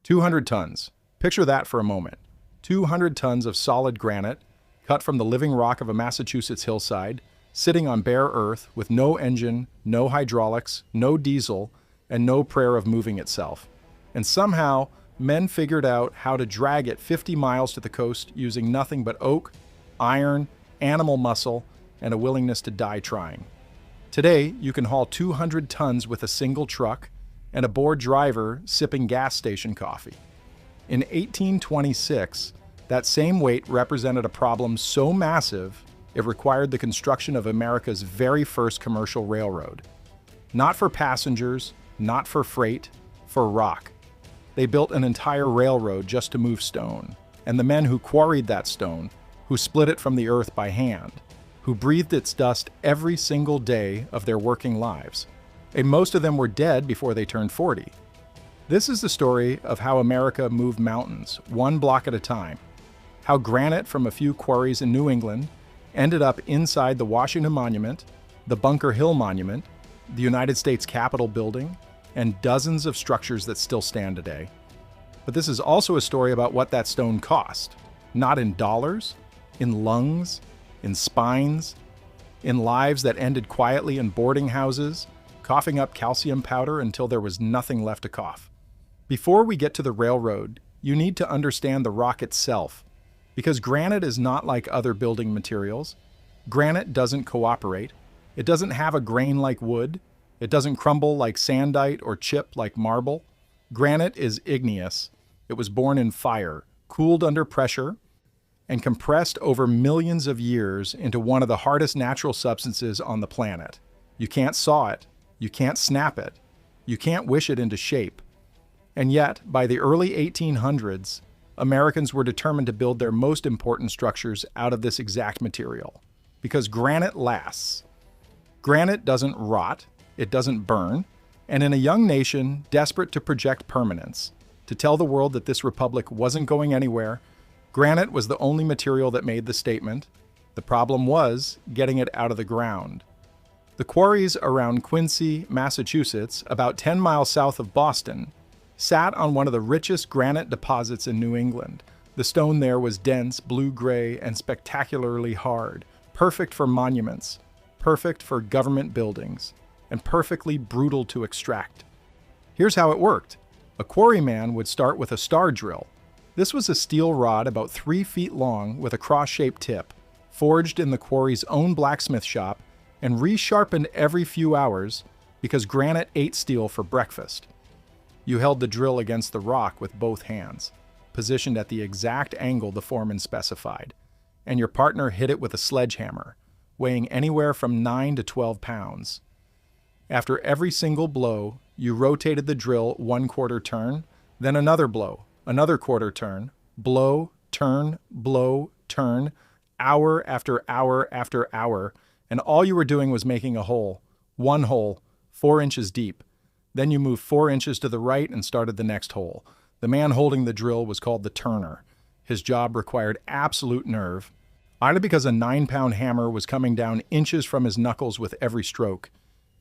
200 tons. Picture that for a moment. 200 tons of solid granite, cut from the living rock of a Massachusetts hillside, sitting on bare earth with no engine, no hydraulics, no diesel, and no prayer of moving itself. And somehow, men figured out how to drag it 50 miles to the coast using nothing but oak, iron, animal muscle, and a willingness to die trying. Today, you can haul 200 tons with a single truck and a bored driver sipping gas station coffee. In 1826, that same weight represented a problem so massive it required the construction of America's very first commercial railroad. Not for passengers, not for freight, for rock. They built an entire railroad just to move stone, and the men who quarried that stone, who split it from the earth by hand, who breathed its dust every single day of their working lives. And most of them were dead before they turned 40. This is the story of how America moved mountains, one block at a time. How granite from a few quarries in New England ended up inside the Washington Monument, the Bunker Hill Monument, the United States Capitol building, and dozens of structures that still stand today. But this is also a story about what that stone cost. Not in dollars, in lungs, in spines, in lives that ended quietly in boarding houses, coughing up calcium powder until there was nothing left to cough. Before we get to the railroad, you need to understand the rock itself, because granite is not like other building materials. Granite doesn't cooperate. It doesn't have a grain like wood. It doesn't crumble like sandite or chip like marble. Granite is igneous. It was born in fire, cooled under pressure, and compressed over millions of years into one of the hardest natural substances on the planet. You can't saw it. You can't snap it. You can't wish it into shape. And yet, by the early 1800s, Americans were determined to build their most important structures out of this exact material. Because granite lasts. Granite doesn't rot, it doesn't burn, and in a young nation desperate to project permanence, to tell the world that this republic wasn't going anywhere, granite was the only material that made the statement. The problem was getting it out of the ground. The quarries around Quincy, Massachusetts, about 10 miles south of Boston, sat on one of the richest granite deposits in New England. The stone there was dense, blue-gray, and spectacularly hard, perfect for monuments, perfect for government buildings, and perfectly brutal to extract. Here's how it worked. A quarryman would start with a star drill. This was a steel rod about 3 feet long with a cross-shaped tip, forged in the quarry's own blacksmith shop and resharpened every few hours because granite ate steel for breakfast. You held the drill against the rock with both hands, positioned at the exact angle the foreman specified, and your partner hit it with a sledgehammer, weighing anywhere from 9 to 12 pounds. After every single blow, you rotated the drill 1/4 turn, then another blow, another quarter turn, blow, turn, hour after hour after hour, and all you were doing was making a hole, one hole, 4 inches deep. Then you moved 4 inches to the right and started the next hole. The man holding the drill was called the turner. His job required absolute nerve, either because a 9-pound hammer was coming down inches from his knuckles with every stroke,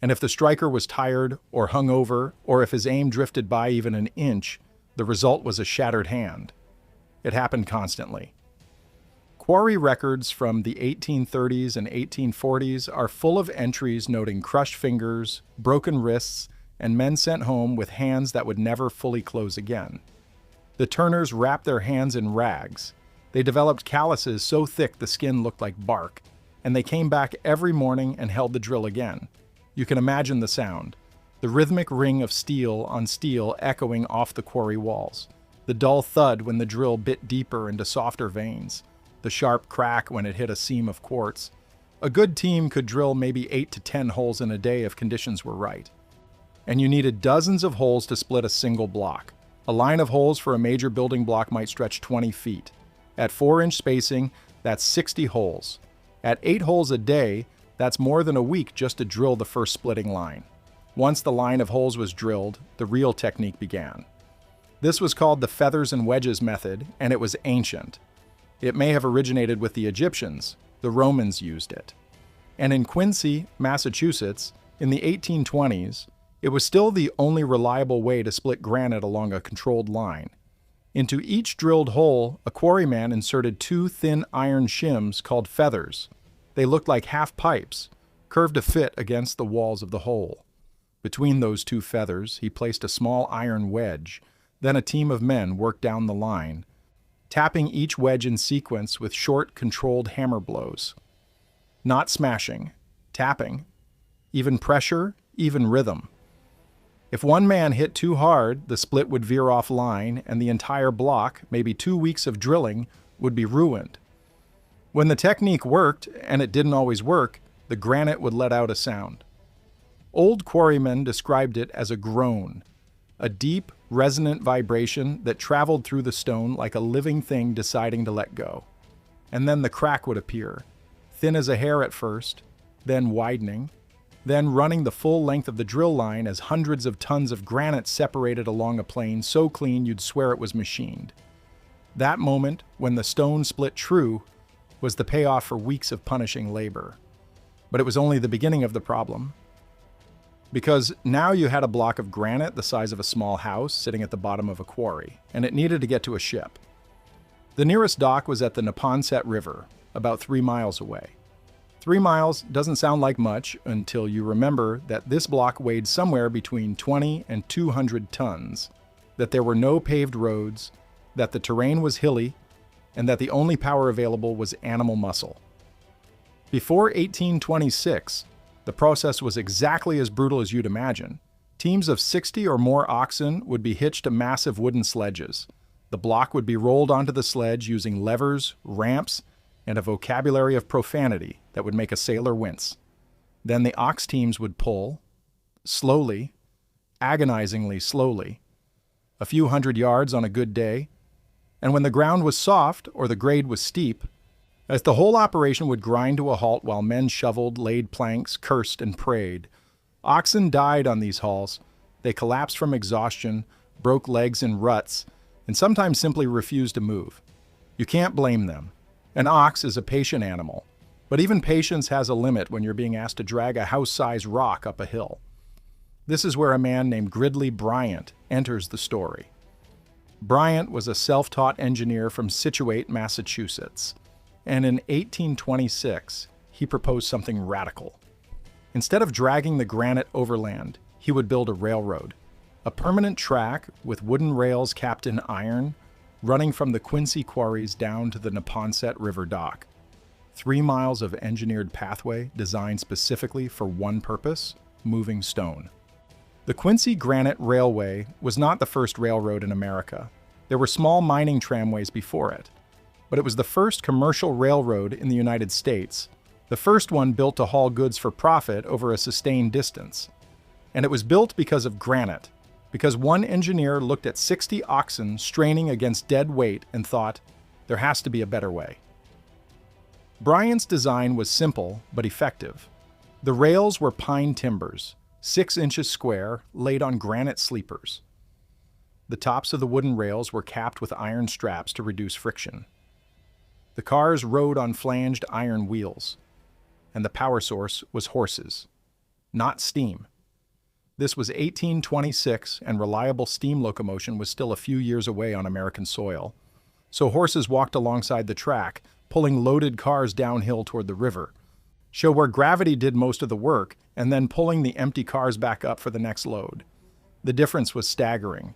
and if the striker was tired or hung over, or if his aim drifted by even an inch, the result was a shattered hand. It happened constantly. Quarry records from the 1830s and 1840s are full of entries noting crushed fingers, broken wrists, and men sent home with hands that would never fully close again. The turners wrapped their hands in rags. They developed calluses so thick the skin looked like bark, and they came back every morning and held the drill again. You can imagine the sound, the rhythmic ring of steel on steel echoing off the quarry walls, the dull thud when the drill bit deeper into softer veins, the sharp crack when it hit a seam of quartz. A good team could drill maybe 8 to 10 holes in a day if conditions were right. And you needed dozens of holes to split a single block. A line of holes for a major building block might stretch 20 feet. At 4-inch spacing, that's 60 holes. At 8 holes a day, that's more than a week just to drill the first splitting line. Once the line of holes was drilled, the real technique began. This was called the feathers and wedges method, and it was ancient. It may have originated with the Egyptians. The Romans used it. And in Quincy, Massachusetts, in the 1820s, It was still the only reliable way to split granite along a controlled line. Into each drilled hole, a quarryman inserted two thin iron shims called feathers. They looked like half pipes, curved to fit against the walls of the hole. Between those two feathers, he placed a small iron wedge. Then a team of men worked down the line, tapping each wedge in sequence with short, controlled hammer blows. Not smashing, tapping. Even pressure, even rhythm. If one man hit too hard, the split would veer offline, and the entire block, maybe 2 weeks of drilling, would be ruined. When the technique worked, and it didn't always work, the granite would let out a sound. Old quarrymen described it as a groan, a deep, resonant vibration that traveled through the stone like a living thing deciding to let go. And then the crack would appear, thin as a hair at first, then widening, then running the full length of the drill line as hundreds of tons of granite separated along a plane so clean you'd swear it was machined. That moment, when the stone split true, was the payoff for weeks of punishing labor. But it was only the beginning of the problem. Because now you had a block of granite the size of a small house sitting at the bottom of a quarry, and it needed to get to a ship. The nearest dock was at the Monument435 River, about 3 miles away. 3 miles doesn't sound like much until you remember that this block weighed somewhere between 20 and 200 tons, that there were no paved roads, that the terrain was hilly, and that the only power available was animal muscle. Before 1826, the process was exactly as brutal as you'd imagine. Teams of 60 or more oxen would be hitched to massive wooden sledges. The block would be rolled onto the sledge using levers, ramps, and a vocabulary of profanity that would make a sailor wince. Then the ox teams would pull, slowly, agonizingly slowly, a few hundred yards on a good day, and when the ground was soft or the grade was steep, as the whole operation would grind to a halt while men shoveled, laid planks, cursed, and prayed. Oxen died on these hauls. They collapsed from exhaustion, broke legs in ruts, and sometimes simply refused to move. You can't blame them. An ox is a patient animal, but even patience has a limit when you're being asked to drag a house-sized rock up a hill. This is where a man named Gridley Bryant enters the story. Bryant was a self-taught engineer from Scituate, Massachusetts, and in 1826, he proposed something radical. Instead of dragging the granite overland, he would build a railroad, a permanent track with wooden rails capped in iron, running from the Quincy quarries down to the Neponset River dock. 3 miles of engineered pathway designed specifically for one purpose: moving stone. The Quincy Granite Railway was not the first railroad in America. There were small mining tramways before it, but it was the first commercial railroad in the United States, the first one built to haul goods for profit over a sustained distance. And it was built because of granite, because one engineer looked at 60 oxen straining against dead weight and thought, there has to be a better way. Bryant's design was simple but effective. The rails were pine timbers, 6 inches square, laid on granite sleepers. The tops of the wooden rails were capped with iron straps to reduce friction. The cars rode on flanged iron wheels, and the power source was horses, not steam. This was 1826, and reliable steam locomotion was still a few years away on American soil. So horses walked alongside the track, pulling loaded cars downhill toward the river, show where gravity did most of the work, and then pulling the empty cars back up for the next load. The difference was staggering.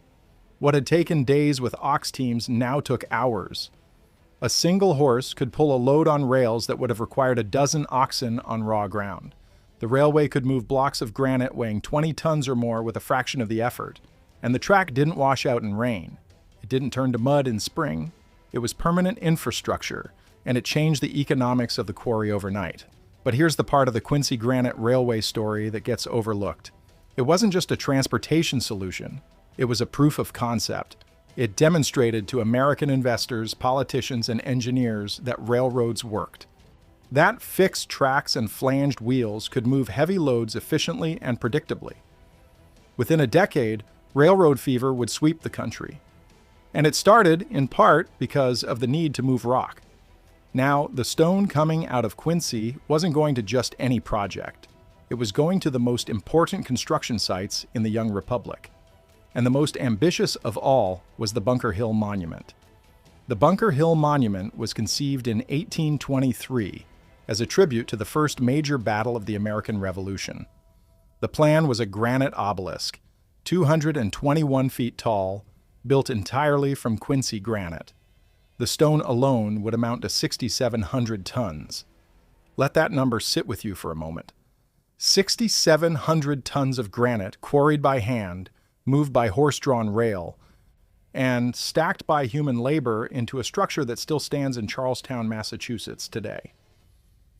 What had taken days with ox teams now took hours. A single horse could pull a load on rails that would have required a dozen oxen on raw ground. The railway could move blocks of granite weighing 20 tons or more with a fraction of the effort. And the track didn't wash out in rain. It didn't turn to mud in spring. It was permanent infrastructure, and it changed the economics of the quarry overnight. But here's the part of the Quincy Granite Railway story that gets overlooked. It wasn't just a transportation solution. It was a proof of concept. It demonstrated to American investors, politicians, and engineers that railroads worked. That fixed tracks and flanged wheels could move heavy loads efficiently and predictably. Within a decade, railroad fever would sweep the country. And it started, in part, because of the need to move rock. Now, the stone coming out of Quincy wasn't going to just any project. It was going to the most important construction sites in the young republic. And the most ambitious of all was the Bunker Hill Monument. The Bunker Hill Monument was conceived in 1823 as a tribute to the first major battle of the American Revolution. The plan was a granite obelisk, 221 feet tall, built entirely from Quincy granite. The stone alone would amount to 6,700 tons. Let that number sit with you for a moment. 6,700 tons of granite quarried by hand, moved by horse-drawn rail, and stacked by human labor into a structure that still stands in Charlestown, Massachusetts today.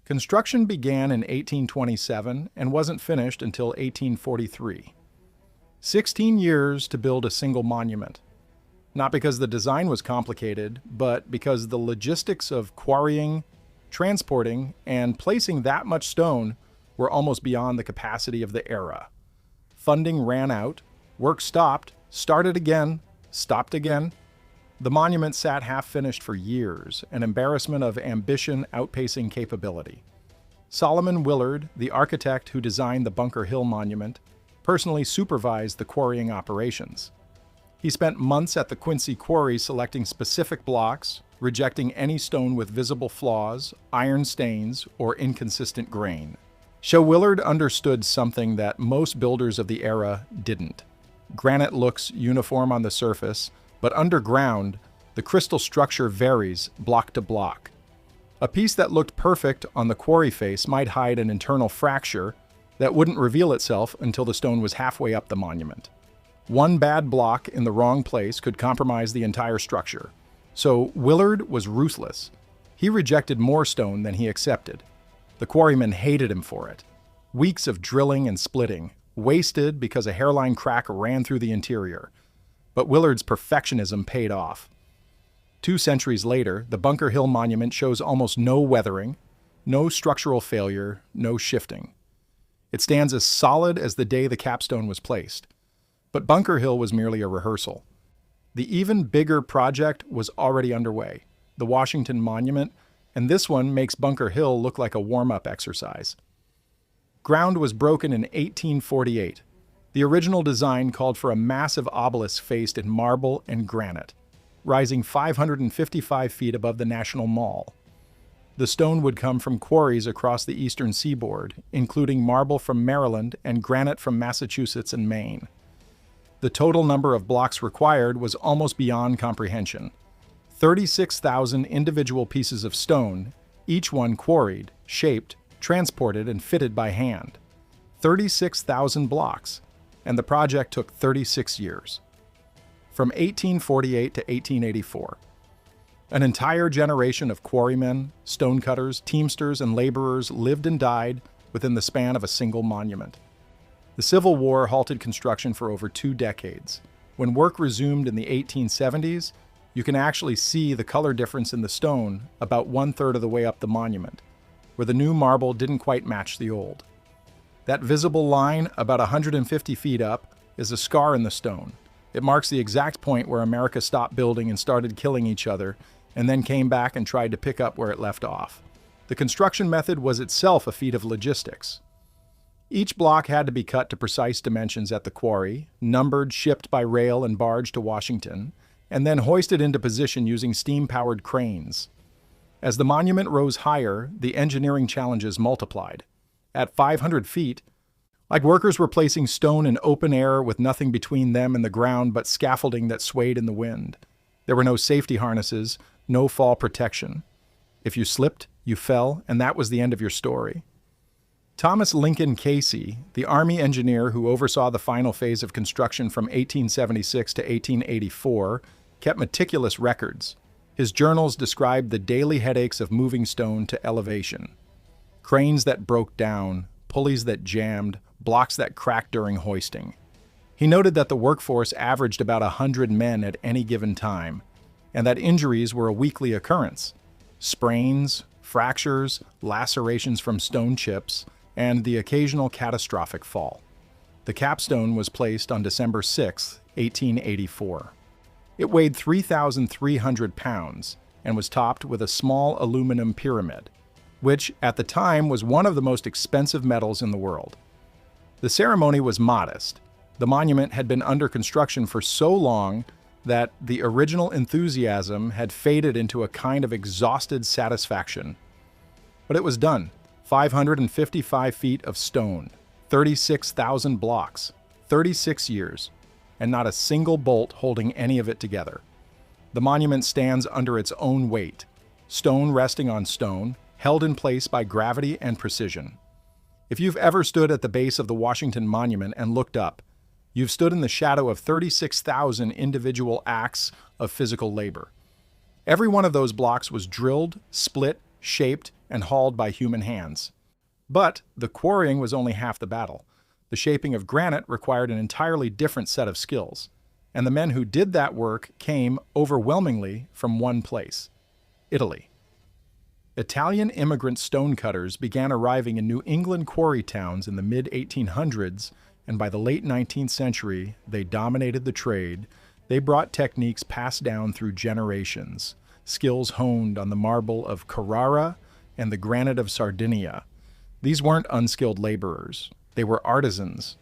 Construction began in 1827 and wasn't finished until 1843. 16 years to build a single monument. Not because the design was complicated, but because the logistics of quarrying, transporting, and placing that much stone were almost beyond the capacity of the era. Funding ran out, work stopped, started again, stopped again. The monument sat half-finished for years, an embarrassment of ambition outpacing capability. Solomon Willard, the architect who designed the Bunker Hill Monument, personally supervised the quarrying operations. He spent months at the Quincy Quarry selecting specific blocks, rejecting any stone with visible flaws, iron stains, or inconsistent grain. Willard understood something that most builders of the era didn't. Granite looks uniform on the surface, but underground, the crystal structure varies block to block. A piece that looked perfect on the quarry face might hide an internal fracture that wouldn't reveal itself until the stone was halfway up the monument. One bad block in the wrong place could compromise the entire structure. So Willard was ruthless. He rejected more stone than he accepted. The quarrymen hated him for it. Weeks of drilling and splitting, wasted because a hairline crack ran through the interior. But Willard's perfectionism paid off. 2 centuries later, the Bunker Hill Monument shows almost no weathering, no structural failure, no shifting. It stands as solid as the day the capstone was placed. But Bunker Hill was merely a rehearsal. The even bigger project was already underway, the Washington Monument, and this one makes Bunker Hill look like a warm-up exercise. Ground was broken in 1848. The original design called for a massive obelisk faced in marble and granite, rising 555 feet above the National Mall. The stone would come from quarries across the eastern seaboard, including marble from Maryland and granite from Massachusetts and Maine. The total number of blocks required was almost beyond comprehension. 36,000 individual pieces of stone, each one quarried, shaped, transported, and fitted by hand. 36,000 blocks, and the project took 36 years. From 1848 to 1884. An entire generation of quarrymen, stonecutters, teamsters, and laborers lived and died within the span of a single monument. The Civil War halted construction for over 2 decades. When work resumed in the 1870s, you can actually see the color difference in the stone about 1/3 of the way up the monument, where the new marble didn't quite match the old. That visible line, about 150 feet up, is a scar in the stone. It marks the exact point where America stopped building and started killing each other, and then came back and tried to pick up where it left off. The construction method was itself a feat of logistics. Each block had to be cut to precise dimensions at the quarry, numbered, shipped by rail and barge to Washington, and then hoisted into position using steam-powered cranes. As the monument rose higher, the engineering challenges multiplied. At 500 feet, like workers were placing stone in open air with nothing between them and the ground but scaffolding that swayed in the wind. There were no safety harnesses, no fall protection. If you slipped, you fell, and that was the end of your story. Thomas Lincoln Casey, the Army engineer who oversaw the final phase of construction from 1876 to 1884, kept meticulous records. His journals described the daily headaches of moving stone to elevation. Cranes that broke down, pulleys that jammed, blocks that cracked during hoisting. He noted that the workforce averaged about 100 men at any given time, and that injuries were a weekly occurrence. Sprains, fractures, lacerations from stone chips, and the occasional catastrophic fall. The capstone was placed on December 6, 1884. It weighed 3,300 pounds and was topped with a small aluminum pyramid. which at the time was one of the most expensive metals in the world. The ceremony was modest. The monument had been under construction for so long that the original enthusiasm had faded into a kind of exhausted satisfaction. But it was done. 555 feet of stone, 36,000 blocks, 36 years, and not a single bolt holding any of it together. The monument stands under its own weight, stone resting on stone, held in place by gravity and precision. If you've ever stood at the base of the Washington Monument and looked up, you've stood in the shadow of 36,000 individual acts of physical labor. Every one of those blocks was drilled, split, shaped, and hauled by human hands. But the quarrying was only half the battle. The shaping of granite required an entirely different set of skills, and the men who did that work came overwhelmingly from one place: Italy. Italian immigrant stonecutters began arriving in New England quarry towns in the mid-1800s, and by the late 19th century, they dominated the trade. They brought techniques passed down through generations, skills honed on the marble of Carrara and the granite of Sardinia. These weren't unskilled laborers. They were artisans.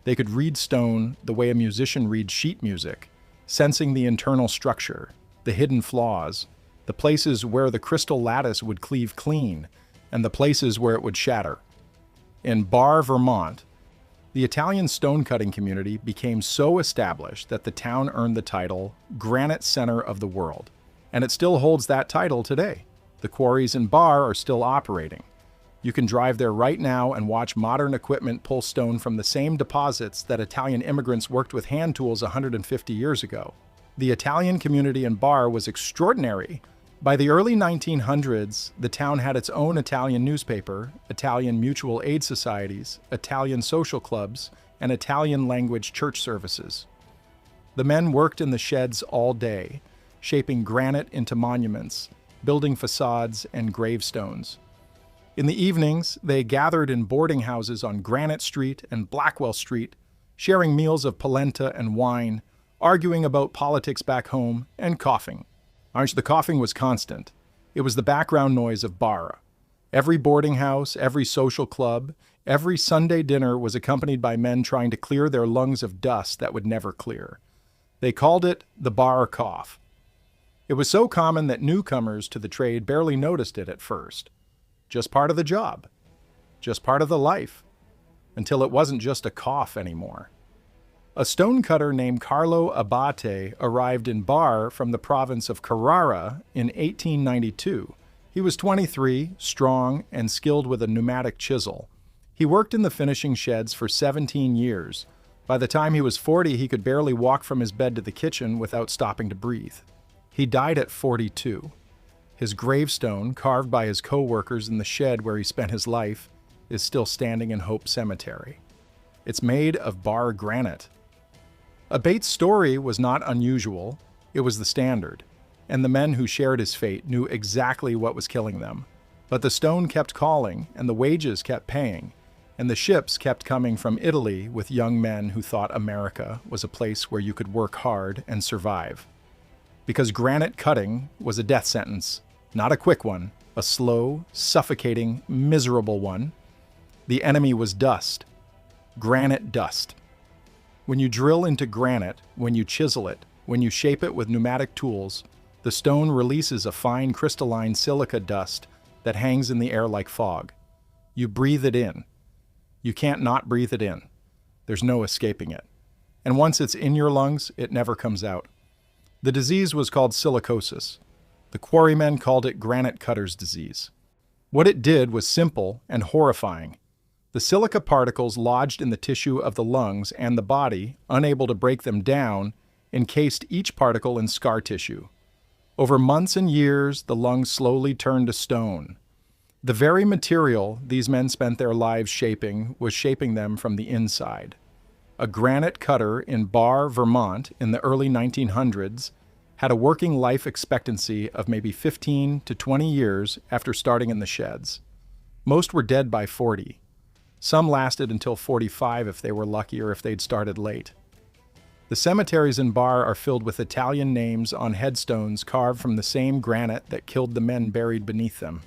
They could read stone the way a musician reads sheet music, sensing the internal structure, the hidden flaws, the places where the crystal lattice would cleave clean, and the places where it would shatter. In Barre, Vermont, the Italian stone-cutting community became so established that the town earned the title Granite Center of the World, and it still holds that title today. The quarries in Barre are still operating. You can drive there right now and watch modern equipment pull stone from the same deposits that Italian immigrants worked with hand tools 150 years ago. The Italian community in Barre was extraordinary. By the early 1900s, the town had its own Italian newspaper, Italian mutual aid societies, Italian social clubs, and Italian-language church services. The men worked in the sheds all day, shaping granite into monuments, building facades and gravestones. In the evenings, they gathered in boarding houses on Granite Street and Blackwell Street, sharing meals of polenta and wine, arguing about politics back home, and coughing. The coughing was constant. It was the background noise of Barre. Every boarding house, every social club, every Sunday dinner was accompanied by men trying to clear their lungs of dust that would never clear. They called it the Barre cough. It was so common that newcomers to the trade barely noticed it at first. Just part of the job. Just part of the life. Until it wasn't just a cough anymore. A stonecutter named Carlo Abate arrived in Barre from the province of Carrara in 1892. He was 23, strong, and skilled with a pneumatic chisel. He worked in the finishing sheds for 17 years. By the time he was 40, he could barely walk from his bed to the kitchen without stopping to breathe. He died at 42. His gravestone, carved by his co-workers in the shed where he spent his life, is still standing in Hope Cemetery. It's made of Barre granite. Abate's story was not unusual, it was the standard, and the men who shared his fate knew exactly what was killing them. But the stone kept calling, and the wages kept paying, and the ships kept coming from Italy with young men who thought America was a place where you could work hard and survive. Because granite cutting was a death sentence, not a quick one, a slow, suffocating, miserable one. The enemy was dust, granite dust. When you drill into granite, when you chisel it, when you shape it with pneumatic tools, the stone releases a fine crystalline silica dust that hangs in the air like fog. You breathe it in. You can't not breathe it in. There's no escaping it. And once it's in your lungs, it never comes out. The disease was called silicosis. The quarrymen called it granite cutter's disease. What it did was simple and horrifying. The silica particles lodged in the tissue of the lungs and the body, unable to break them down, encased each particle in scar tissue. Over months and years, the lungs slowly turned to stone. The very material these men spent their lives shaping was shaping them from the inside. A granite cutter in Barre, Vermont, in the early 1900s, had a working life expectancy of maybe 15 to 20 years after starting in the sheds. Most were dead by 40. Some lasted until 45 if they were lucky or if they'd started late. The cemeteries in Barre are filled with Italian names on headstones carved from the same granite that killed the men buried beneath them.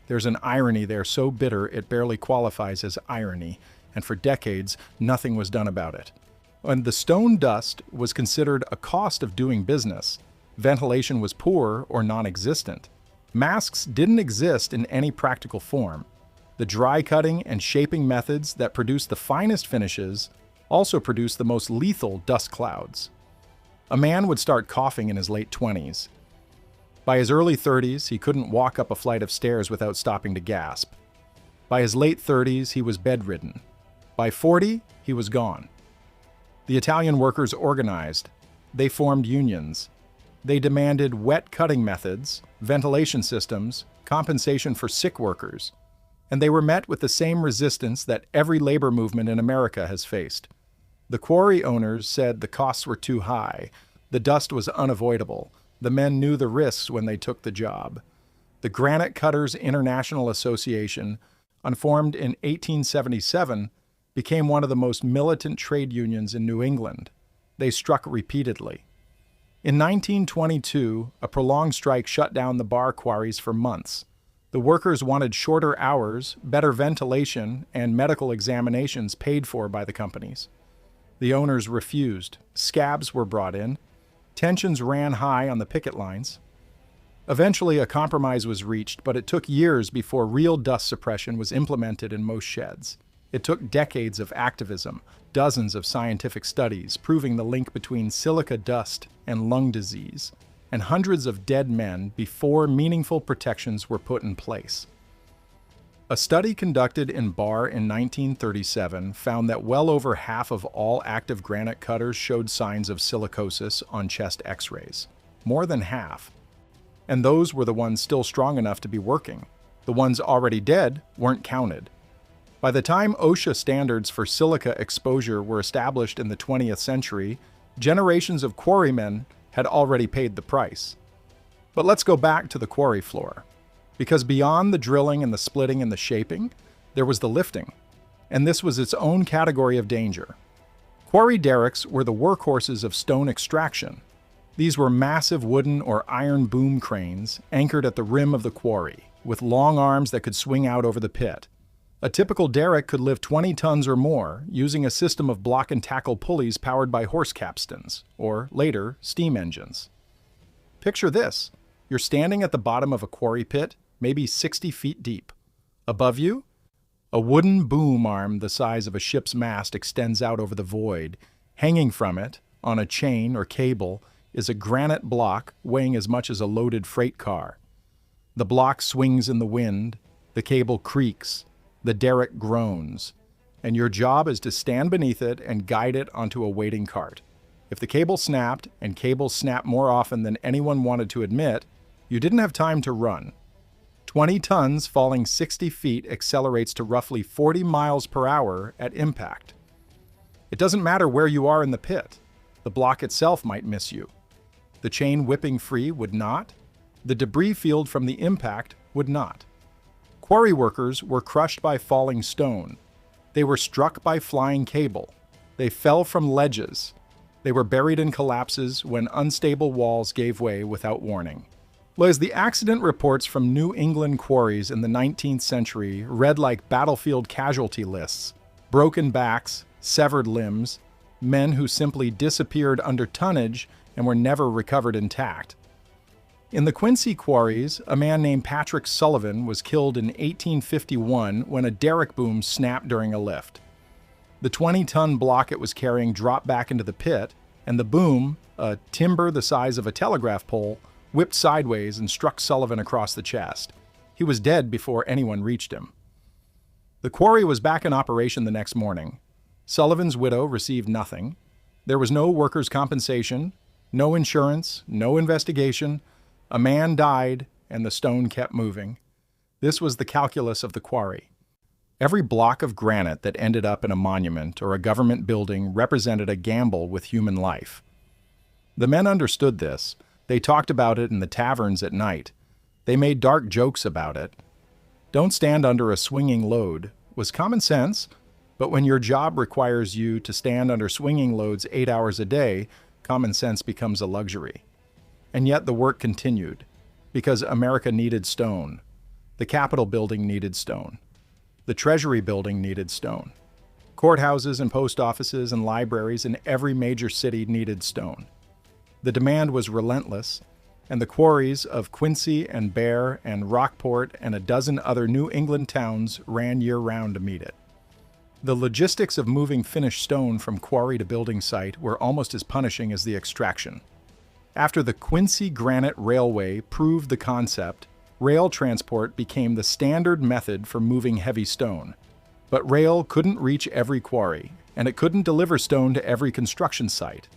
There's an irony there so bitter it barely qualifies as irony, and for decades, nothing was done about it. And the stone dust was considered a cost of doing business. Ventilation was poor or non-existent. Masks didn't exist in any practical form. The dry cutting and shaping methods that produce the finest finishes also produce the most lethal dust clouds. A man would start coughing in his late 20s. By his early 30s, he couldn't walk up a flight of stairs without stopping to gasp. By his late 30s, he was bedridden. By 40, he was gone. The Italian workers organized. They formed unions. They demanded wet cutting methods, ventilation systems, compensation for sick workers, and they were met with the same resistance that every labor movement in America has faced. The quarry owners said the costs were too high, the dust was unavoidable, the men knew the risks when they took the job. The Granite Cutters International Association, unformed in 1877, became one of the most militant trade unions in New England. They struck repeatedly. In 1922, a prolonged strike shut down the bar quarries for months. The workers wanted shorter hours, better ventilation, and medical examinations paid for by the companies. The owners refused. Scabs were brought in. Tensions ran high on the picket lines. Eventually, a compromise was reached, but it took years before real dust suppression was implemented in most sheds. It took decades of activism, dozens of scientific studies proving the link between silica dust and lung disease, and hundreds of dead men before meaningful protections were put in place. A study conducted in Bar in 1937 found that well over half of all active granite cutters showed signs of silicosis on chest x-rays. More than half. And those were the ones still strong enough to be working. The ones already dead weren't counted. By the time OSHA standards for silica exposure were established in the 20th century, generations of quarrymen had already paid the price. But let's go back to the quarry floor. Because beyond the drilling and the splitting and the shaping, there was the lifting. And this was its own category of danger. Quarry derricks were the workhorses of stone extraction. These were massive wooden or iron boom cranes anchored at the rim of the quarry, with long arms that could swing out over the pit. A typical derrick could lift 20 tons or more, using a system of block and tackle pulleys powered by horse capstans, or later, steam engines. Picture this. You're standing at the bottom of a quarry pit, maybe 60 feet deep. Above you, a wooden boom arm the size of a ship's mast extends out over the void. Hanging from it, on a chain or cable, is a granite block weighing as much as a loaded freight car. The block swings in the wind, the cable creaks, the derrick groans, and your job is to stand beneath it and guide it onto a waiting cart. If the cable snapped, and cables snap more often than anyone wanted to admit, you didn't have time to run. 20 tons falling 60 feet accelerates to roughly 40 miles per hour at impact. It doesn't matter where you are in the pit. The block itself might miss you. The chain whipping free would not. The debris field from the impact would not. Quarry workers were crushed by falling stone. They were struck by flying cable. They fell from ledges. They were buried in collapses when unstable walls gave way without warning. As the accident reports from New England quarries in the 19th century read like battlefield casualty lists, broken backs, severed limbs, men who simply disappeared under tonnage and were never recovered intact. In the Quincy quarries, a man named Patrick Sullivan was killed in 1851 when a derrick boom snapped during a lift. The 20-ton block it was carrying dropped back into the pit, and the boom, a timber the size of a telegraph pole, whipped sideways and struck Sullivan across the chest. He was dead before anyone reached him. The quarry was back in operation the next morning. Sullivan's widow received nothing. There was no workers' compensation, no insurance, no investigation. A man died, and the stone kept moving. This was the calculus of the quarry. Every block of granite that ended up in a monument or a government building represented a gamble with human life. The men understood this. They talked about it in the taverns at night. They made dark jokes about it. Don't stand under a swinging load was common sense, but when your job requires you to stand under swinging loads 8 hours a day, common sense becomes a luxury. And yet the work continued, because America needed stone. The Capitol building needed stone. The Treasury building needed stone. Courthouses and post offices and libraries in every major city needed stone. The demand was relentless, and the quarries of Quincy and Bear and Rockport and a dozen other New England towns ran year-round to meet it. The logistics of moving finished stone from quarry to building site were almost as punishing as the extraction. After the Quincy Granite Railway proved the concept, rail transport became the standard method for moving heavy stone. But rail couldn't reach every quarry, and it couldn't deliver stone to every construction site.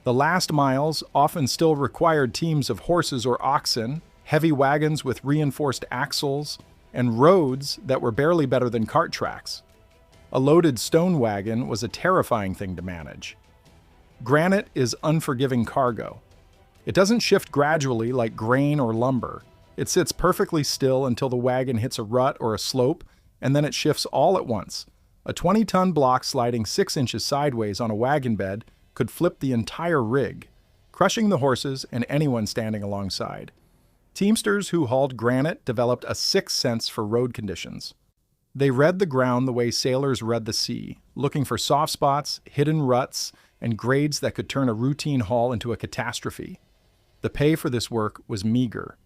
The last miles often still required teams of horses or oxen, heavy wagons with reinforced axles, and roads that were barely better than cart tracks. A loaded stone wagon was a terrifying thing to manage. Granite is unforgiving cargo. It doesn't shift gradually like grain or lumber. It sits perfectly still until the wagon hits a rut or a slope, and then it shifts all at once. A 20-ton block sliding 6 inches sideways on a wagon bed could flip the entire rig, crushing the horses and anyone standing alongside. Teamsters who hauled granite developed a sixth sense for road conditions. They read the ground the way sailors read the sea, looking for soft spots, hidden ruts, and grades that could turn a routine haul into a catastrophe. The pay for this work was meager.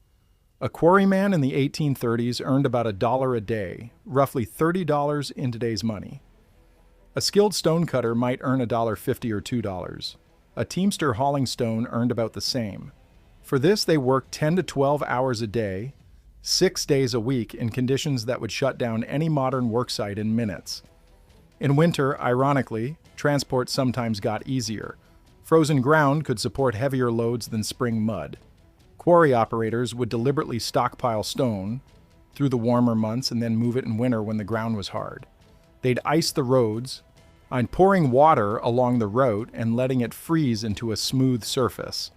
A quarryman in the 1830s earned about $1 a day, roughly $30 in today's money. A skilled stonecutter might earn $1.50 or $2. A teamster hauling stone earned about the same. For this, they worked 10 to 12 hours a day, 6 days a week in conditions that would shut down any modern worksite in minutes. In winter, ironically, transport sometimes got easier. Frozen ground could support heavier loads than spring mud. Quarry operators would deliberately stockpile stone through the warmer months and then move it in winter when the ground was hard. They'd ice the roads, pouring water along the route and letting it freeze into a smooth surface.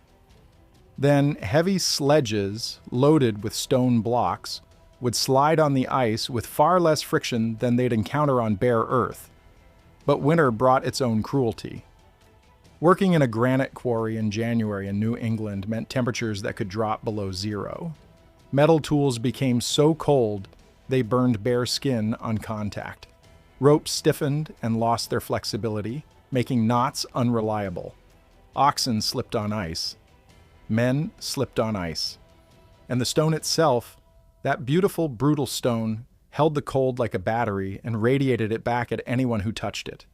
Then heavy sledges loaded with stone blocks would slide on the ice with far less friction than they'd encounter on bare earth. But winter brought its own cruelty. Working in a granite quarry in January in New England meant temperatures that could drop below zero. Metal tools became so cold they burned bare skin on contact. Ropes stiffened and lost their flexibility, making knots unreliable. Oxen slipped on ice. Men slipped on ice. And the stone itself, that beautiful, brutal stone, held the cold like a battery and radiated it back at anyone who touched it.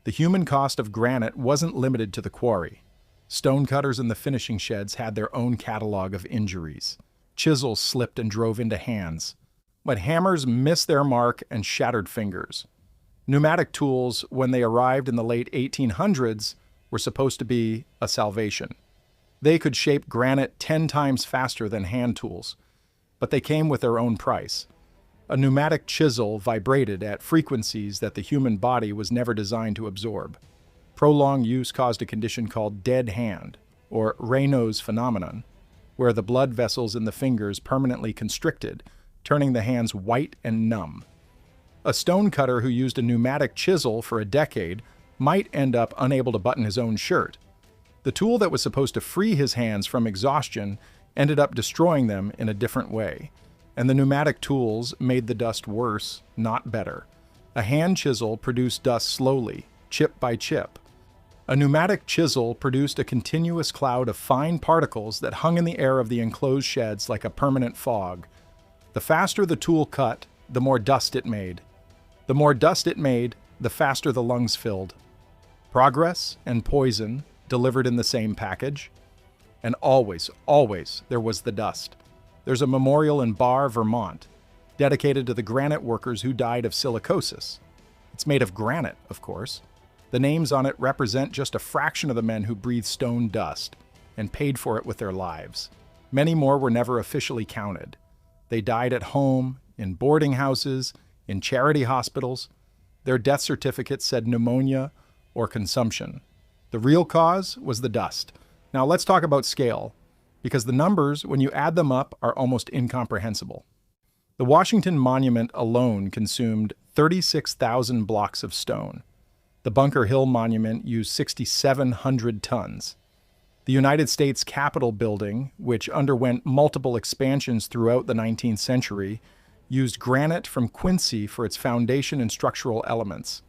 The human cost of granite wasn't limited to the quarry. Stonecutters in the finishing sheds had their own catalog of injuries. Chisels slipped and drove into hands, but hammers missed their mark and shattered fingers. Pneumatic tools, when they arrived in the late 1800s, were supposed to be a salvation. They could shape granite 10 times faster than hand tools, but they came with their own price. A pneumatic chisel vibrated at frequencies that the human body was never designed to absorb. Prolonged use caused a condition called dead hand, or Raynaud's phenomenon, where the blood vessels in the fingers permanently constricted, turning the hands white and numb. A stonecutter who used a pneumatic chisel for a decade might end up unable to button his own shirt. The tool that was supposed to free his hands from exhaustion ended up destroying them in a different way. And the pneumatic tools made the dust worse, not better. A hand chisel produced dust slowly, chip by chip. A pneumatic chisel produced a continuous cloud of fine particles that hung in the air of the enclosed sheds like a permanent fog. The faster the tool cut, the more dust it made. The more dust it made, the faster the lungs filled. Progress and poison delivered in the same package. And always, always, there was the dust. There's a memorial in Barre, Vermont, dedicated to the granite workers who died of silicosis. It's made of granite, of course. The names on it represent just a fraction of the men who breathed stone dust and paid for it with their lives. Many more were never officially counted. They died at home, in boarding houses, in charity hospitals. Their death certificates said pneumonia or consumption. The real cause was the dust. Now let's talk about scale, because the numbers, when you add them up, are almost incomprehensible. The Washington Monument alone consumed 36,000 blocks of stone. The Bunker Hill Monument used 6,700 tons. The United States Capitol building, which underwent multiple expansions throughout the 19th century, used granite from Quincy for its foundation and structural elements.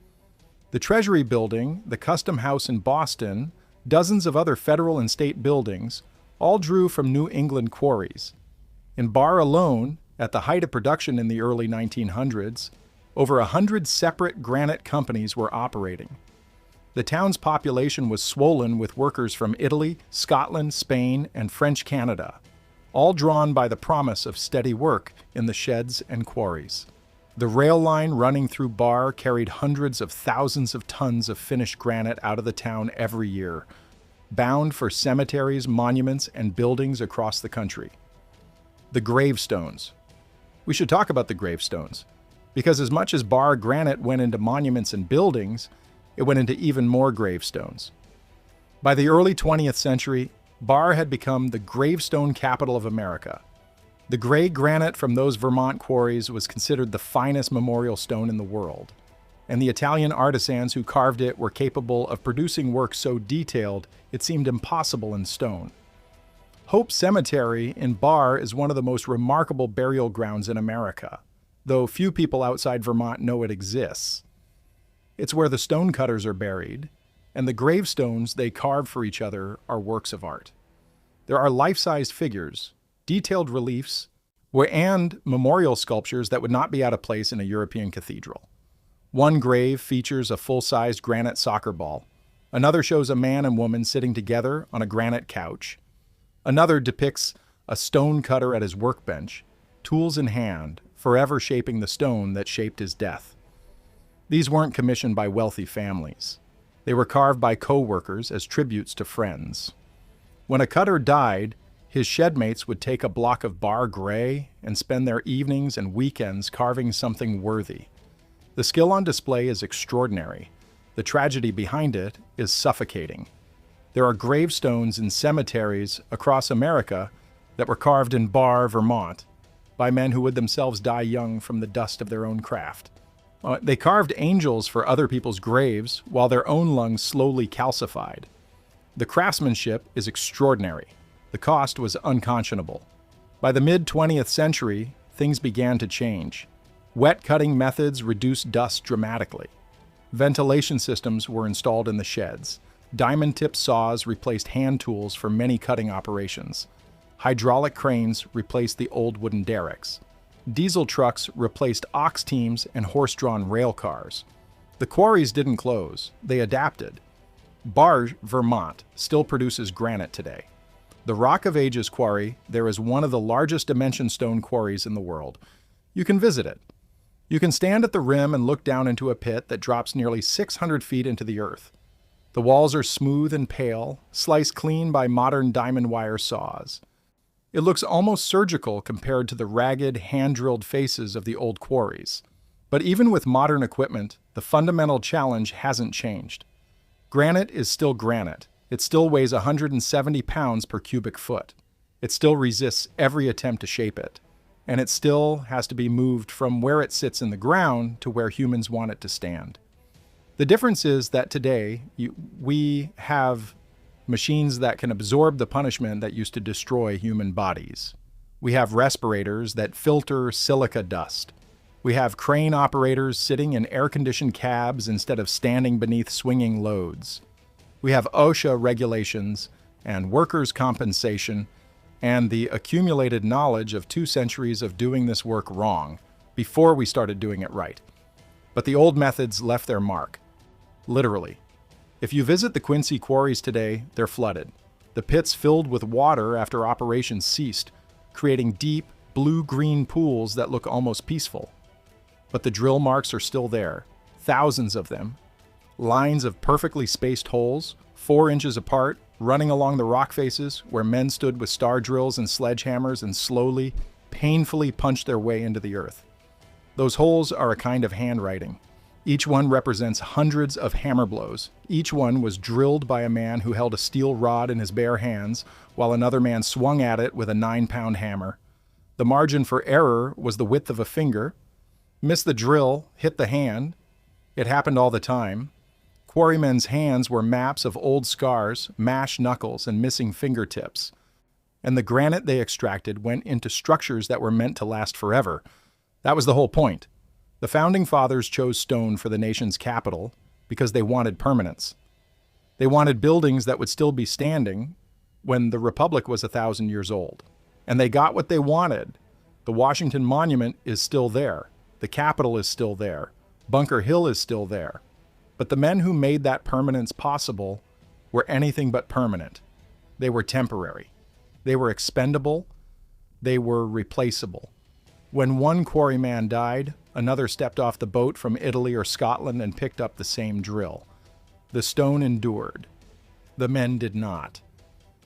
The Treasury Building, the Custom House in Boston, dozens of other federal and state buildings, all drew from New England quarries. In Barr alone, at the height of production in the early 1900s, over 100 separate granite companies were operating. The town's population was swollen with workers from Italy, Scotland, Spain, and French Canada, all drawn by the promise of steady work in the sheds and quarries. The rail line running through Barr carried hundreds of thousands of tons of finished granite out of the town every year, bound for cemeteries, monuments, and buildings across the country. The gravestones. We should talk about the gravestones, because as much as Barr granite went into monuments and buildings, it went into even more gravestones. By the early 20th century, Barr had become the gravestone capital of America. The gray granite from those Vermont quarries was considered the finest memorial stone in the world, and the Italian artisans who carved it were capable of producing work so detailed it seemed impossible in stone. Hope Cemetery in Barr is one of the most remarkable burial grounds in America, though few people outside Vermont know it exists. It's where the stonecutters are buried, and the gravestones they carve for each other are works of art. There are life-sized figures, detailed reliefs, and memorial sculptures that would not be out of place in a European cathedral. One grave features a full-sized granite soccer ball. Another shows a man and woman sitting together on a granite couch. Another depicts a stone cutter at his workbench, tools in hand, forever shaping the stone that shaped his death. These weren't commissioned by wealthy families. They were carved by co-workers as tributes to friends. When a cutter died, his shedmates would take a block of Barr gray and spend their evenings and weekends carving something worthy. The skill on display is extraordinary. The tragedy behind it is suffocating. There are gravestones in cemeteries across America that were carved in Barr, Vermont, by men who would themselves die young from the dust of their own craft. They carved angels for other people's graves while their own lungs slowly calcified. The craftsmanship is extraordinary. The cost was unconscionable. By the mid-20th century, things began to change. Wet cutting methods reduced dust dramatically. Ventilation systems were installed in the sheds. Diamond-tip saws replaced hand tools for many cutting operations. Hydraulic cranes replaced the old wooden derricks. Diesel trucks replaced ox teams and horse-drawn rail cars. The quarries didn't close, they adapted. Barr, Vermont, still produces granite today. The Rock of Ages quarry there is one of the largest dimension stone quarries in the world. You can visit it. You can stand at the rim and look down into a pit that drops nearly 600 feet into the earth. The walls are smooth and pale, sliced clean by modern diamond wire saws. It looks almost surgical compared to the ragged, hand-drilled faces of the old quarries. But even with modern equipment, the fundamental challenge hasn't changed. Granite is still granite. It still weighs 170 pounds per cubic foot. It still resists every attempt to shape it. And it still has to be moved from where it sits in the ground to where humans want it to stand. The difference is that today, we have machines that can absorb the punishment that used to destroy human bodies. We have respirators that filter silica dust. We have crane operators sitting in air-conditioned cabs instead of standing beneath swinging loads. We have OSHA regulations and workers' compensation and the accumulated knowledge of 2 centuries of doing this work wrong before we started doing it right. But the old methods left their mark, literally. If you visit the Quincy quarries today, they're flooded. The pits filled with water after operations ceased, creating deep, blue-green pools that look almost peaceful. But the drill marks are still there, thousands of them. Lines of perfectly spaced holes, 4 inches apart, running along the rock faces where men stood with star drills and sledgehammers and slowly, painfully punched their way into the earth. Those holes are a kind of handwriting. Each one represents hundreds of hammer blows. Each one was drilled by a man who held a steel rod in his bare hands, while another man swung at it with a 9-pound hammer. The margin for error was the width of a finger. Miss the drill, hit the hand. It happened all the time. Quarrymen's hands were maps of old scars, mashed knuckles, and missing fingertips. And the granite they extracted went into structures that were meant to last forever. That was the whole point. The Founding Fathers chose stone for the nation's capital because they wanted permanence. They wanted buildings that would still be standing when the Republic was 1,000 years old. And they got what they wanted. The Washington Monument is still there. The Capitol is still there. Bunker Hill is still there. But the men who made that permanence possible were anything but permanent. They were temporary. They were expendable. They were replaceable. When one quarryman died, another stepped off the boat from Italy or Scotland and picked up the same drill. The stone endured. The men did not.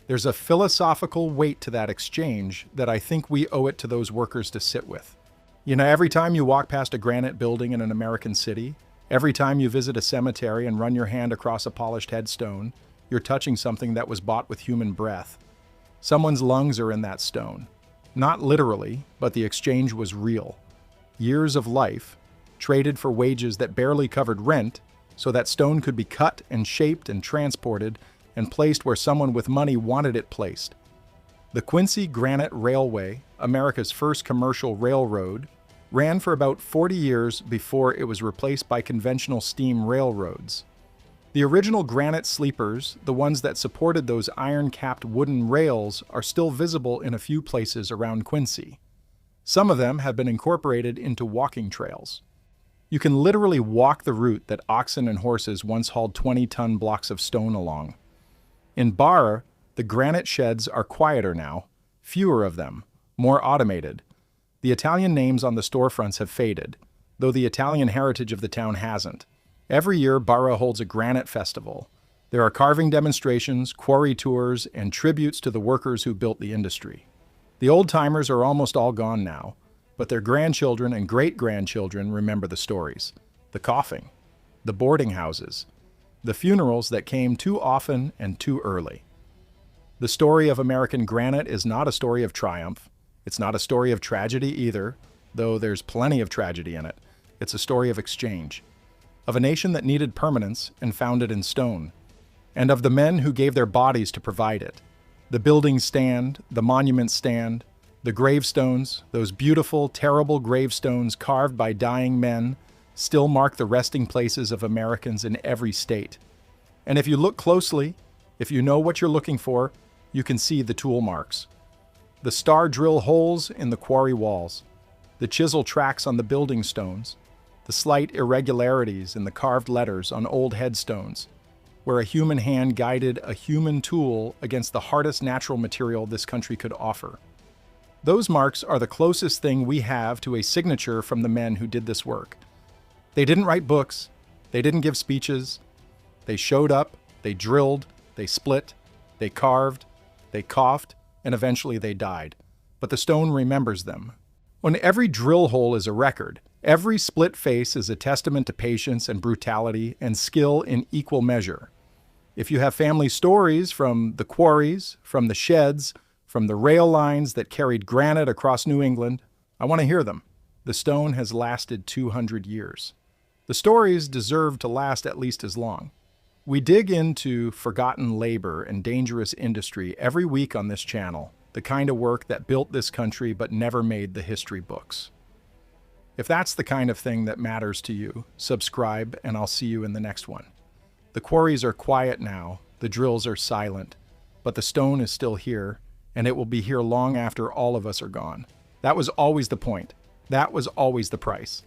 There's a philosophical weight to that exchange that I think we owe it to those workers to sit with. You know, every time you walk past a granite building in an American city, every time you visit a cemetery and run your hand across a polished headstone, you're touching something that was bought with human breath. Someone's lungs are in that stone. Not literally, but the exchange was real. Years of life, traded for wages that barely covered rent, so that stone could be cut and shaped and transported and placed where someone with money wanted it placed. The Quincy Granite Railway, America's first commercial railroad, ran for about 40 years before it was replaced by conventional steam railroads. The original granite sleepers, the ones that supported those iron-capped wooden rails, are still visible in a few places around Quincy. Some of them have been incorporated into walking trails. You can literally walk the route that oxen and horses once hauled 20-ton blocks of stone along. In Barra, the granite sheds are quieter now, fewer of them, more automated. The Italian names on the storefronts have faded, though the Italian heritage of the town hasn't. Every year, Barra holds a granite festival. There are carving demonstrations, quarry tours, and tributes to the workers who built the industry. The old-timers are almost all gone now, but their grandchildren and great-grandchildren remember the stories. The coughing, the boarding houses, the funerals that came too often and too early. The story of American granite is not a story of triumph. It's not a story of tragedy either, though there's plenty of tragedy in it. It's a story of exchange, of a nation that needed permanence and found it in stone, and of the men who gave their bodies to provide it. The buildings stand, the monuments stand, the gravestones, those beautiful, terrible gravestones carved by dying men, still mark the resting places of Americans in every state. And if you look closely, if you know what you're looking for, you can see the tool marks. The star drill holes in the quarry walls, the chisel tracks on the building stones, the slight irregularities in the carved letters on old headstones, where a human hand guided a human tool against the hardest natural material this country could offer. Those marks are the closest thing we have to a signature from the men who did this work. They didn't write books, they didn't give speeches. They showed up, they drilled, they split, they carved, they coughed, and eventually they died. But the stone remembers them. When every drill hole is a record, every split face is a testament to patience and brutality and skill in equal measure. If you have family stories from the quarries, from the sheds, from the rail lines that carried granite across New England, I want to hear them. The stone has lasted 200 years. The stories deserve to last at least as long. We dig into forgotten labor and dangerous industry every week on this channel, the kind of work that built this country but never made the history books. If that's the kind of thing that matters to you, subscribe and I'll see you in the next one. The quarries are quiet now, the drills are silent, but the stone is still here, and it will be here long after all of us are gone. That was always the point. That was always the price.